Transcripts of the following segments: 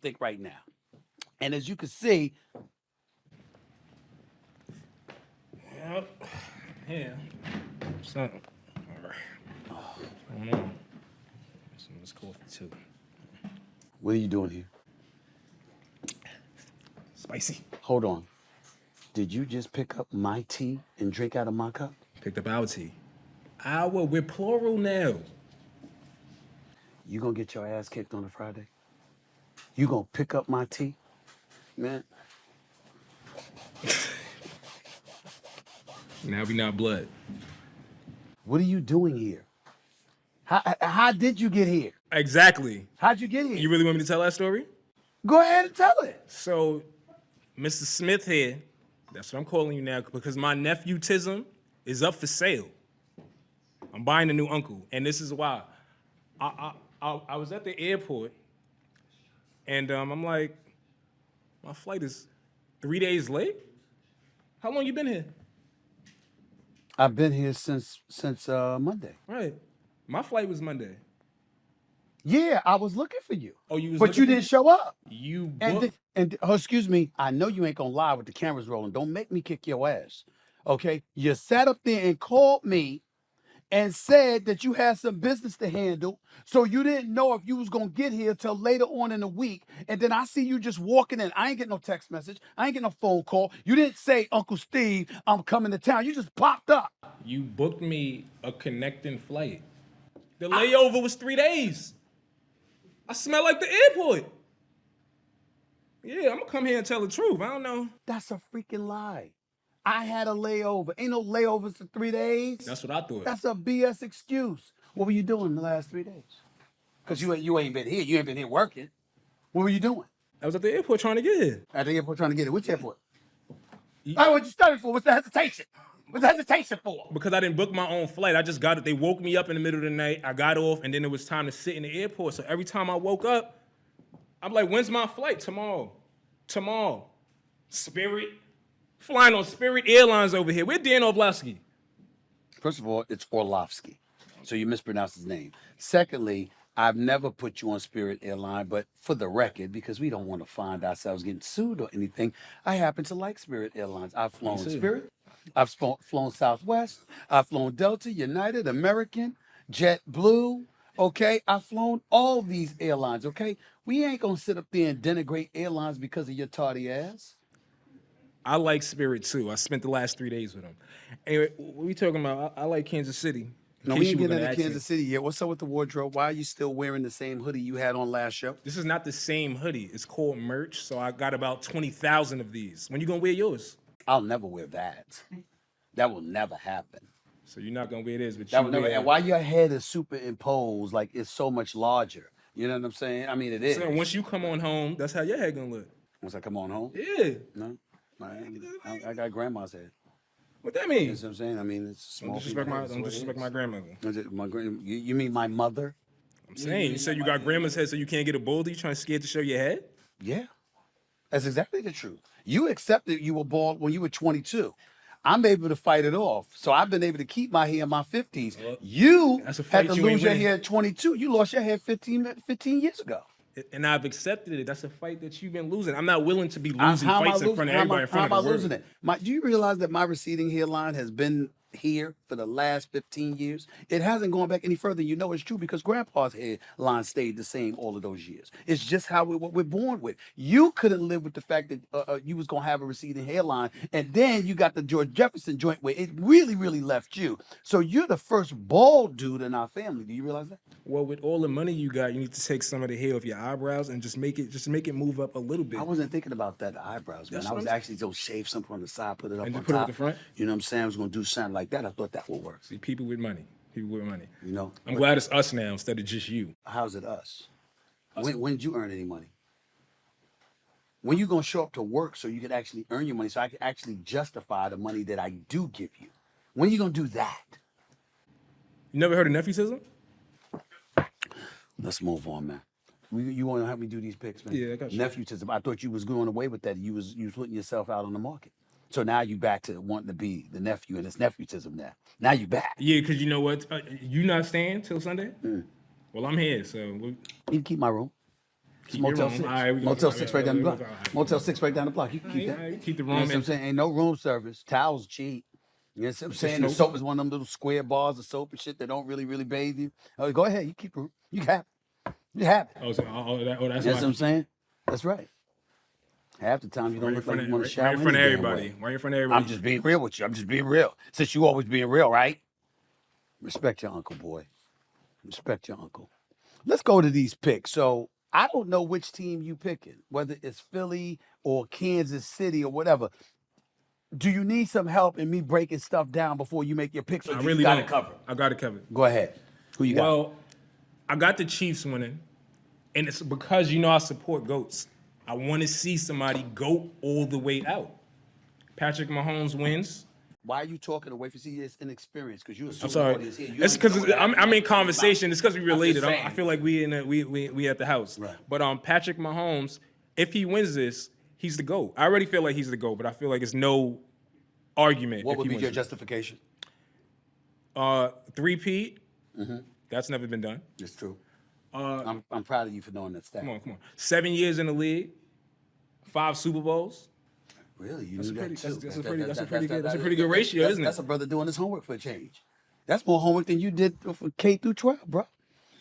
think right now. And as you can see, Yep. Yeah. Something. All right. What's going on? Some of this coffee too. what are you doing here? Spicy. Hold on. Did you just pick up my tea and drink out of my cup? Picked up our tea. Our, we're plural now. You gonna get your ass kicked on a Friday? You gonna pick up my tea? Man, Now we not blood. what are you doing here? How did you get here? Exactly. How'd you get here? You really want me to tell that story? Go ahead and tell it. So, Mr. Smith here, that's what I'm calling you now, because my nephew-tism is up for sale. I'm buying a new uncle, and this is why. I was at the airport, and I'm like, my flight is 3 days late? How long you been here? I've been here since Monday. Right. My flight was Monday. Yeah, I was looking for you. Oh, you was But looking you for didn't me? show up. You And booked? oh, excuse me, I know you ain't gonna lie with the cameras rolling. Don't make me kick your ass. Okay? You sat up there and called me and said that you had some business to handle, so you didn't know if you was gonna get here till later on in the week. And then I see you just walking in. I ain't getting no text message. I ain't getting no phone call. You didn't say, Uncle Steve, I'm coming to town. You just popped up. You booked me a connecting flight. The layover was 3 days. I smell like the airport. Yeah, I'm gonna come here and tell the truth. I don't know. That's a freaking lie. I had a layover. Ain't no layovers for 3 days. That's what I thought. That's a BS excuse. What were you doing the last 3 days? Because you ain't been here. You ain't been here working. What were you doing? I was at the airport trying to get here. At the airport trying to get it. Which airport? Oh, what you studying for? What's the hesitation? What's the hesitation for? Because I didn't book my own flight. I just got it. They woke me up in the middle of the night. I got off, and then it was time to sit in the airport. So every time I woke up, I'm like, when's my flight? Tomorrow. Tomorrow. Spirit. Flying on Spirit Airlines over here. Where Dan Orlovsky? First of all, it's Orlovsky. So you mispronounced his name. Secondly, I've never put you on Spirit Airline, but for the record, because we don't want to find ourselves getting sued or anything, I happen to like Spirit Airlines. I've flown too. Spirit. I've flown Southwest. I've flown Delta, United, American, JetBlue. Okay, I've flown all these airlines. Okay, we ain't gonna sit up there and denigrate airlines because of your tardy ass. I like Spirit too. I spent the last 3 days with him. Anyway, what we talking about? I like Kansas City. In No, case we ain't you were getting gonna into ask me. Kansas City yet. What's up with the wardrobe? Why are you still wearing the same hoodie you had on last show? This is not the same hoodie. It's called merch, so I got about 20,000 of these. When you gonna wear yours? I'll never wear that. That will never happen. So you're not gonna wear this, but That you will never. wear. And why your head is superimposed, like it's so much larger. You know what I'm saying? I mean, it is. So once you come on home, that's how your head gonna look. Once I come on home, Yeah. no, I got grandma's head. What that You mean? know what I'm saying? I mean, it's small. Don't disrespect people my head, don't that's what it disrespect is. my grandmother. Is it my you mean my mother? I'm saying you said you got grandma's head, so you can't get a boulder. You trying to scared to show your head? Yeah, that's exactly the truth. You accepted you were bald when you were 22. I'm able to fight it off. So I've been able to keep my hair in my 50s. Well, You that's a had fight to you lose ain't your winning. hair at 22. You lost your hair 15 years ago. And I've accepted it. That's a fight that you've been losing. I'm not willing to be How losing am I fights in losing? front of How am I, everybody in how front am I of the losing world. it? Do you realize that my receding hairline has been here for the last 15 years? It hasn't gone back any further. You know it's true because Grandpa's hairline stayed the same all of those years. It's just how what we're born with. You couldn't live with the fact that you was gonna have a receding hairline, and then you got the George Jefferson joint where it really, really left you. So you're the first bald dude in our family. Do you realize that? Well, with all the money you got, you need to take some of the hair off your eyebrows and just make it move up a little bit. I wasn't thinking about that, the eyebrows, man. That's I what was I'm- actually gonna shave something on the side, put it up And on just put it at top. the front? You know what I'm saying? I was gonna do something like that. I thought that would work. See, people with money. People with money. You know? I'm glad it's us now instead of just you. How's it us? When did you earn any money? When you gonna show up to work so you can actually earn your money, so I can actually justify the money that I do give you? When you gonna do that? You never heard of nephew-tism? Let's move on, man. You want to help me do these picks, man? Yeah, I got you. Nephew-tism. I thought you was going away with that. You was putting yourself out on the market. So now you back to wanting to be the nephew, and it's nephew-tism now. Now you back. Yeah, because you know what? You not staying till Sunday? Mm. Well, I'm here, so You can keep my room. It's Keep your Motel room. 6. All right, we Motel gonna- 6 right down the block. all right. Motel 6 right down the block. You can keep All that. right, keep the You know room what I'm and saying? Ain't no room service. Towels cheap. You know what I'm saying? The no- soap is one of them little square bars of soap and shit that don't really bathe you. Oh, go ahead. You keep it. You have it. You have it. oh, so, oh, that's You know why. what I'm saying? That's right. Half the time you don't Right in look like front you of want to shower right in front of any damn everybody. way. Right in front of everybody. I'm just being real with you. I'm just being real. Since you always being real, right? Respect your uncle, boy. Respect your uncle. Let's go to these picks. So I don't know which team you picking, whether it's Philly or Kansas City or whatever. Do you need some help in me breaking stuff down before you make your picks, or I do really you got don't. it covered? I got it covered. Go ahead. Who you got? Well, I got the Chiefs winning, and it's because I support goats. I want to see somebody go all the way out. Patrick Mahomes wins. Why are you talking away from see it's inexperience? Because you I'm assume the sorry. audience here. You It's don't even know because what I'm happened. in conversation. It's because we I'm just related. I saying. feel like we at the house. Right. But Patrick Mahomes, if he wins this, he's the GOAT. I already feel like he's the GOAT, but I feel like it's no argument. What if would he be wins your it. justification? Three-peat. That's never been done. It's true. I'm proud of you for knowing that stat. Come on. 7 years in the league, 5 Super Bowls. Really, you That's knew a pretty- that too. that's a pretty good ratio, isn't it? That's a brother doing his homework for a change. That's more homework than you did for K through 12, bro.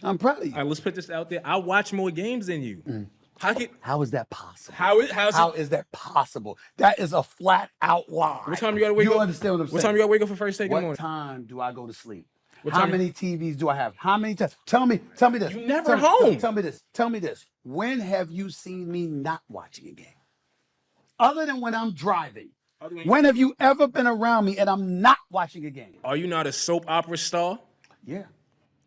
I'm proud of you. All right, let's put this out there. I watch more games than you. How is that possible? How How is that possible? That is a flat out lie. What time you gotta wake up? You understand what I'm saying? What time you gotta wake up for first take in the What morning? time do I go to sleep? What How time- many TVs do I have? How many times? Tell me this. You never Tell me- home. Tell me this. Tell me this. When have you seen me not watching a game? Other than when I'm driving. When have you ever been around me and I'm not watching a game? Are you not a soap opera star? Yeah.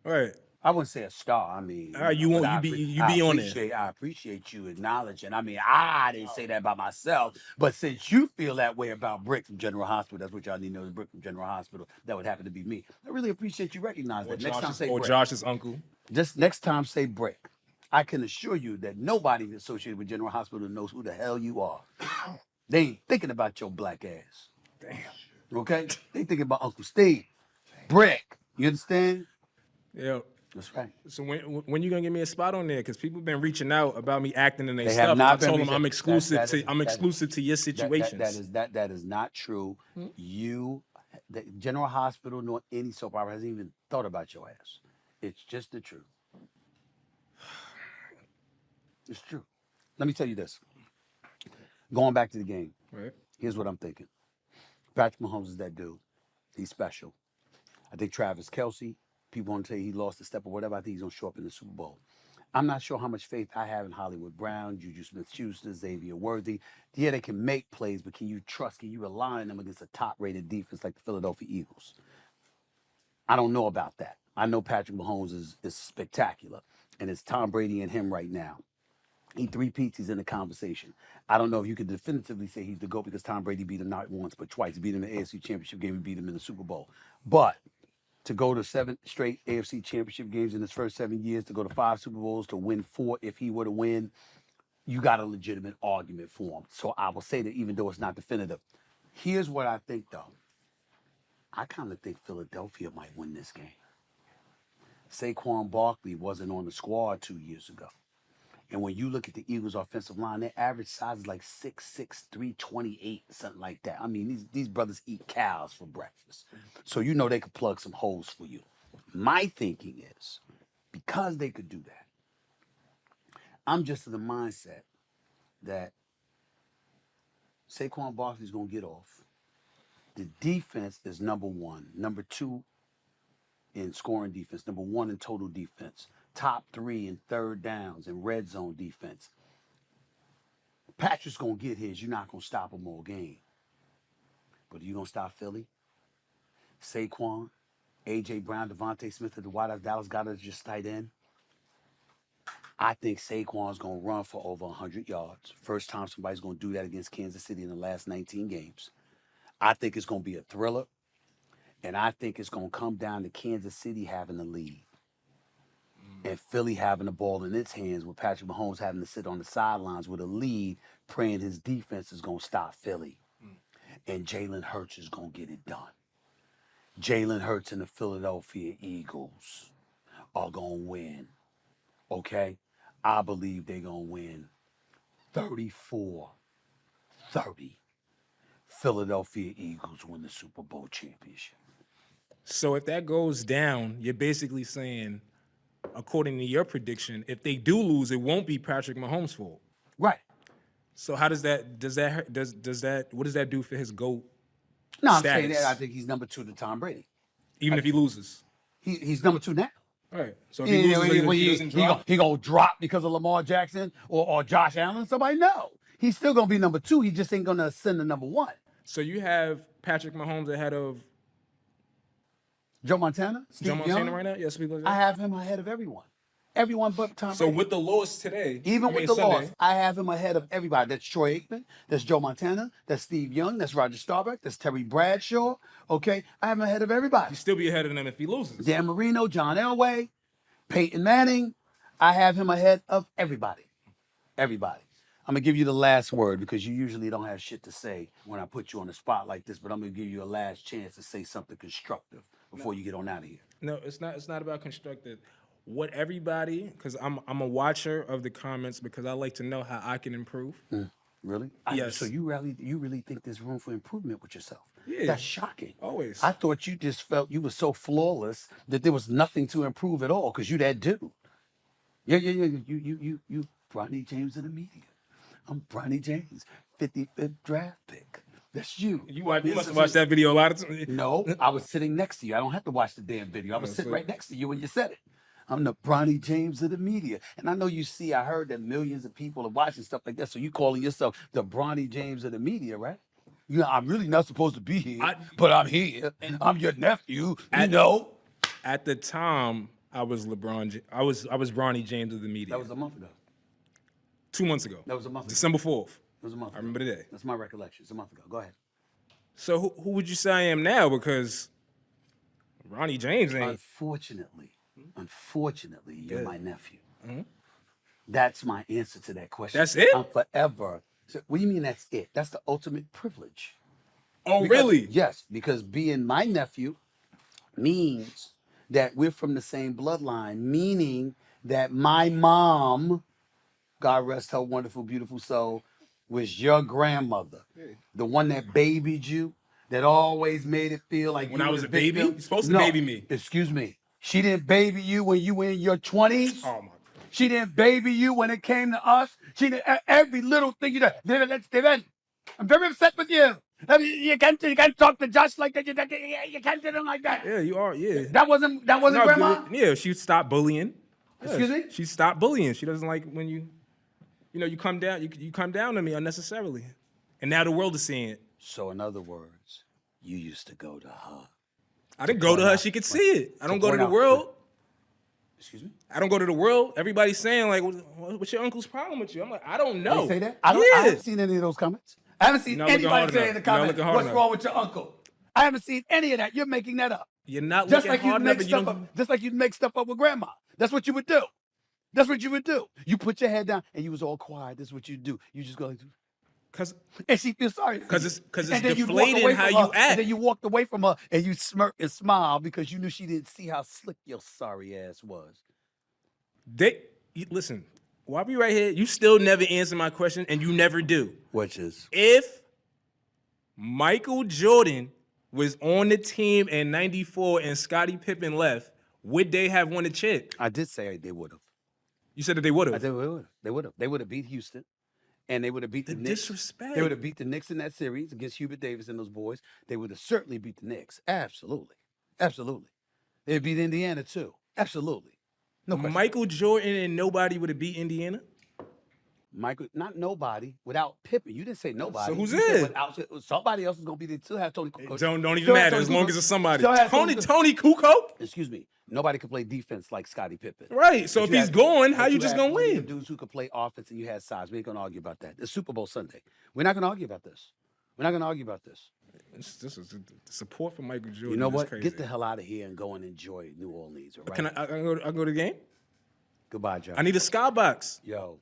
All right. I wouldn't say a star. I mean, You won't- but you I be- appre- you I be on there. appreciate- I appreciate you acknowledging. I mean, I didn't say that about myself, but since you feel that way about Brick from General Hospital, that's what y'all need to know is Brick from General Hospital. That would happen to be me. I really appreciate you recognizing that. Next time, say Brick. Josh's uncle. Just next time, say Brick. I can assure you that nobody associated with General Hospital knows who the hell you are. They ain't thinking about your black ass. Damn. Okay? They thinking about Uncle Steve. Brick. You understand? Yeah. That's right. So when you gonna give me a spot on there? Because people been reaching out about me acting in their They stuff. have not I been told them reaching- I'm exclusive that is- I'm that- exclusive to your situations. That is not true. The General Hospital nor any soap opera hasn't even thought about your ass. It's just the truth. It's true. Let me tell you this. Going back to the game, Right. here's what I'm thinking. Patrick Mahomes is that dude. He's special. I think Travis Kelce, people want to say he lost a step or whatever. I think he's going to show up in the Super Bowl. I'm not sure how much faith I have in Hollywood Brown, Juju Smith-Schuster, Xavier Worthy. Yeah, they can make plays, but can you rely on them against a top-rated defense like the Philadelphia Eagles? I don't know about that. I know Patrick Mahomes is spectacular, and it's Tom Brady and him right now. He three-peats, he's in the conversation. I don't know if you could definitively say he's the GOAT because Tom Brady beat him not once, but twice. He beat him in the AFC Championship game and beat him in the Super Bowl. But to go to 7 straight AFC Championship games in his first 7 years, to go to 5 Super Bowls, to win 4 if he were to win, you got a legitimate argument for him. So I will say that even though it's not definitive. Here's what I think, though. I kind of think Philadelphia might win this game. Saquon Barkley wasn't on the squad 2 years ago. And when you look at the Eagles' offensive line, their average size is like 6'6", 328, something like that. I mean, these brothers eat cows for breakfast. So you know they could plug some holes for you. My thinking is, because they could do that, I'm just in the mindset that Saquon Barkley's going to get off. The defense is number 1. Number 2 in scoring defense. Number 1 in total defense. Top 3 in third downs and red zone defense. Patrick's going to get his. You're not going to stop him all game. But are you going to stop Philly? Saquon, A.J. Brown, Devontae Smith at the wideout. Dallas got us just tight end. I think Saquon's going to run for over 100 yards. First time somebody's going to do that against Kansas City in the last 19 games. I think it's going to be a thriller. And I think it's going to come down to Kansas City having the lead. And Philly having the ball in its hands with Patrick Mahomes having to sit on the sidelines with a lead, praying his defense is going to stop Philly. And Jalen Hurts is going to get it done. Jalen Hurts and the Philadelphia Eagles are going to win. Okay? I believe they're going to win 34-30. Philadelphia Eagles win the Super Bowl championship. So if that goes down, you're basically saying, according to your prediction, if they do lose, it won't be Patrick Mahomes' fault. Right. So how does that what does that do for his GOAT No, I'm status? saying that I think he's number 2 to Tom Brady. Even if he loses? He's number 2 now. All right. So if he loses, he doesn't drop? He gonna drop because of Lamar Jackson or Josh Allen? Somebody? No. He's still gonna be number 2. He just ain't gonna ascend to number 1. So you have Patrick Mahomes ahead of Joe Montana? Joe Steve Montana Young? right now? Yes, people. I have him ahead of everyone. Everyone but Tom So Brady. with the loss today, Even with the Sunday, loss, I have him ahead of everybody. That's Troy Aikman. That's Joe Montana. That's Steve Young. That's Roger Staubach. That's Terry Bradshaw. Okay? I have him ahead of everybody. he'd still be ahead of them if he loses. Dan Marino, John Elway, Peyton Manning. I have him ahead of everybody. Everybody. I'm going to give you the last word because you usually don't have shit to say when I put you on the spot like this, but I'm going to give you a last chance to say something constructive before you get on out of here. No, it's not. It's not about constructive. What everybody, because I'm a watcher of the comments because I like to know how I can improve. Really? Yes. So you really think there's room for improvement with yourself? Yeah. That's shocking. Always. I thought you just felt you were so flawless that there was nothing to improve at all because you that dude. Yeah. You Bronny James of the media. I'm Bronny James, 55th draft pick. That's you. You must have watched that video a lot of times. No, I was sitting next to you. I don't have to watch the damn video. I was sitting right next to you when you said it. I'm the Bronny James of the media. And I know I heard that millions of people are watching stuff like that. So you calling yourself the Bronny James of the media, right? You know, I'm really not supposed to be here, but I'm here. I'm your nephew, know. At the time, I was I was Bronny James of the media. That was a month ago. 2 months ago. That was a month ago. December 4th. It was a month ago. I remember the day. That's my recollection. It's a month ago. Go ahead. So who would you say I am now? Because Ronnie James ain't. Unfortunately, you're my nephew. That's my answer to that question. That's it? I'm forever. So, what do you mean that's it? That's the ultimate privilege. Oh, Because- really? Yes, because being my nephew means that we're from the same bloodline, meaning that my mom, God rest her wonderful, beautiful soul, was your grandmother, the one that babied you, that always made it feel like When you I were was the a baby? victim. You're supposed to No, baby me. Excuse me. She didn't baby you when you were in your 20s. Oh, my God. She didn't baby you when it came to us. She did every little thing you did. Steven, I'm very upset with you. I mean, you can't talk to Josh like that. You can't do them like that. Yeah, you are. Yeah. That wasn't No, grandma. Yeah, she stopped bullying. Yeah, Excuse me? She stopped bullying. She doesn't like when you come down. You come down to me unnecessarily, and now the world is seeing it. So in other words, you used to go to her. I didn't go to her. She could see it. I don't go to point the out- world. Excuse me? I don't go to the world. Everybody's saying like, "What's your uncle's problem with you?" I'm like, I don't know. They say that? I haven't seen any of those comments. I haven't seen You're not looking anybody hard say enough. in the You're not comments, looking hard what's enough. wrong with your uncle? I haven't seen any of that. You're making that up. You're not Just looking like you hard enough. make And you stuff don't. up. Just like you make stuff up with grandma. That's what you would do. That's what you would do. You put your head down and you was all quiet. This is what you do. You just go like, Cause and she feels sorry. Cause it's And then you'd walk deflating away how from you her, act. And then you walked away from her and you smirk and smile because you knew she didn't see how slick your sorry ass was. Listen. While we right here, you still never answer my question, and you never do. Which is If Michael Jordan was on the team in '94 and Scottie Pippen left, would they have won the chip? I did say they would have. You said that they would have. They would have. They would have. They would have beat Houston. And they would have beat the Knicks. Disrespect. They would have beat the Knicks in that series against Hubert Davis and those boys. They would have certainly beat the Knicks. Absolutely. Absolutely. They'd beat Indiana too. Absolutely. No question. Michael Jordan and nobody would have beat Indiana. Not nobody, without Pippen. You didn't say nobody. So who's You said it? Without, somebody else is going to be there. Still have Tony Kukoc. Don't even Still have matter Tony as long Kukoc. as it's somebody. Still have Tony Kukoc. Excuse me. Nobody could play defense like Scottie Pippen. Right. So But if you he's had- going, but how you just had gonna plenty win? of dudes who could play offense and you had size. We ain't going to argue about that. It's Super Bowl Sunday. We're not going to argue about this. We're not going to argue about this. This is the support for Michael Jordan. You know is what? Crazy. Get the hell out of here and go and enjoy New Orleans. All right? Can I go to the game? Goodbye, Joe. I need a skybox. Yo,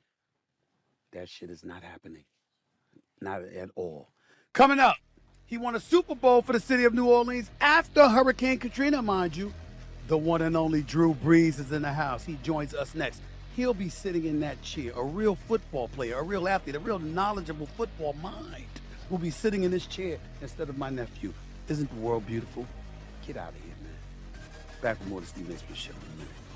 that shit is not happening. Not at all. Coming up, he won a Super Bowl for the city of New Orleans after Hurricane Katrina, mind you. The one and only Drew Brees is in the house. He joins us next he'll be sitting in that chair. A real football player, a real athlete, a real knowledgeable football mind will be sitting in this chair instead of my nephew. Isn't the world beautiful? Get out of here, man. Back with more of the Steve Naismith Show in a minute.